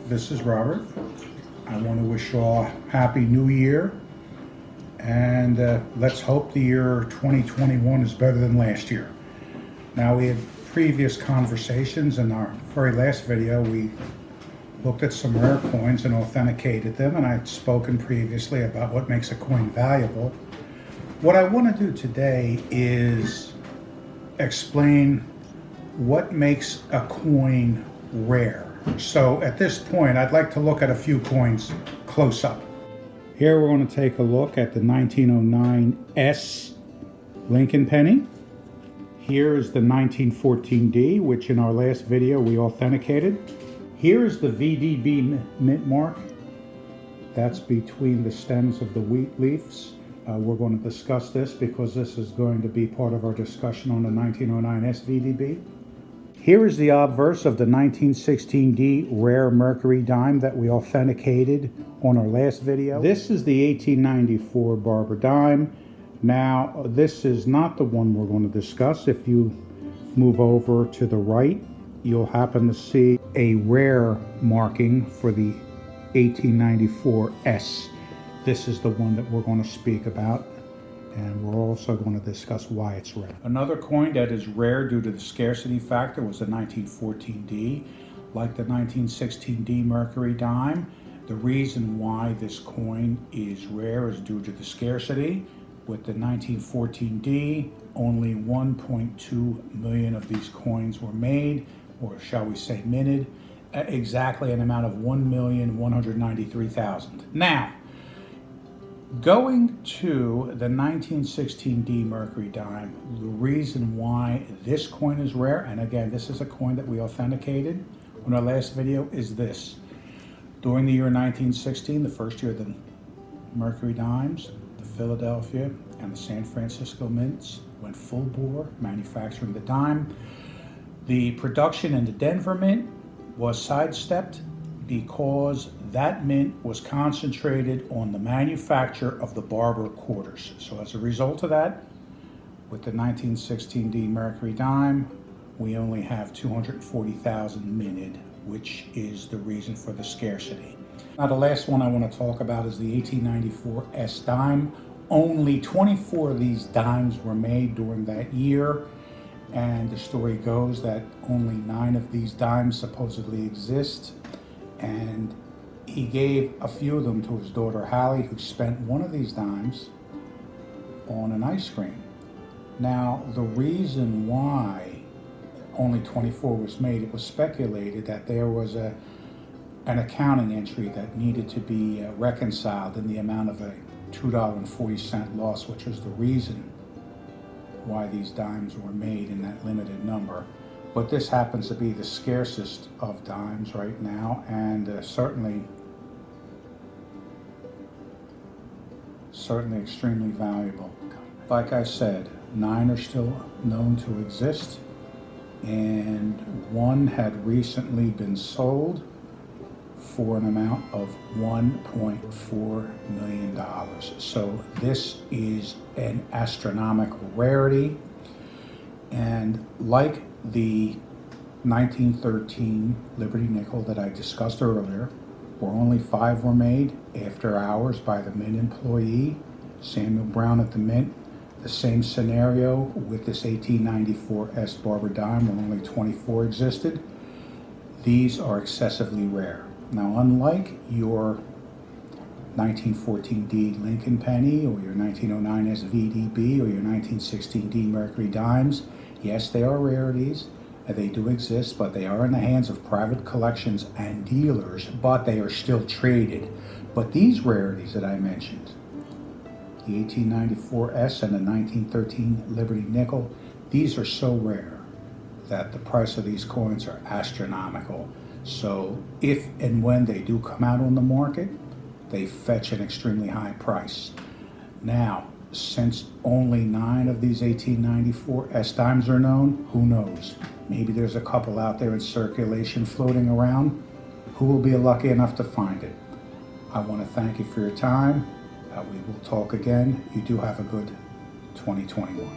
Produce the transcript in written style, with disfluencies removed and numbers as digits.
this is Robert. I want to wish you all a happy new year, and let's hope the year 2021 is better than last year. Now, we had previous conversations. In our very last video, we looked at some rare coins and authenticated them, and I'd spoken previously about what makes a coin valuable. What I want to do today is explain what makes a coin rare. So at this point, I'd like to look at a few coins close up. Here we're going to take a look at the 1909 S Lincoln penny. Here is the 1914D, which in our last video we authenticated. Here is the VDB mint mark. That's between the stems of the wheat leaves. We're going to discuss this because this is going to be part of our discussion on the 1909 SVDB. Here is the obverse of the 1916D rare mercury dime that we authenticated on our last video. This is the 1894 Barber dime. Now, this is not the one we're going to discuss. If you move over to the right, you'll happen to see a rare marking for the 1894 S. This is the one that we're going to speak about, and we're also going to discuss why it's rare. Another coin that is rare due to the scarcity factor was the 1914D. Like the 1916D mercury dime, the reason why this coin is rare is due to the scarcity. With the 1914D, only 1.2 million of these coins were made, or shall we say minted, exactly an amount of 1,193,000. Now, going to the 1916D mercury dime, the reason why this coin is rare, and again, this is a coin that we authenticated on our last video, is this. During the year 1916, the first year of the mercury dimes, the Philadelphia and the San Francisco mints went full bore manufacturing the dime. The production in the Denver mint was sidestepped because that mint was concentrated on the manufacture of the Barber quarters. So as a result of that, with the 1916D mercury dime, we only have 240,000 minted, which is the reason for the scarcity. Now, the last one I want to talk about is the 1894 S dime. Only 24 of these dimes were made during that year, and the story goes that only 9 of these dimes supposedly exist, and he gave a few of them to his daughter Hallie, who spent one of these dimes on an ice cream. Now, the reason why only 24 was made, it was speculated that there was an accounting entry that needed to be reconciled in the amount of a $2.40 loss, which was the reason why these dimes were made in that limited number. But this happens to be the scarcest of dimes right now, and certainly extremely valuable. Like I said, 9 are still known to exist, and 1 had recently been sold for an amount of $1.4 million. So this is an astronomical rarity, and like the 1913 Liberty Nickel that I discussed earlier, where only 5 were made after hours by the mint employee, Samuel Brown at the mint. The same scenario with this 1894 S Barber dime, where only 24 existed. These are excessively rare. Now, unlike your 1914D Lincoln penny or your 1909 SVDB or your 1916D mercury dimes, yes, they are rarities. They do exist, but they are in the hands of private collections and dealers, but they are still traded. But these rarities that I mentioned, the 1894 S and the 1913 Liberty Nickel, these are so rare that the price of these coins are astronomical. So if and when they do come out on the market, they fetch an extremely high price. Now, since only 9 of these 1894 S dimes are known, who knows? Maybe there's a couple out there in circulation floating around. Who will be lucky enough to find it? I want to thank you for your time. We will talk again. You do have a good 2021.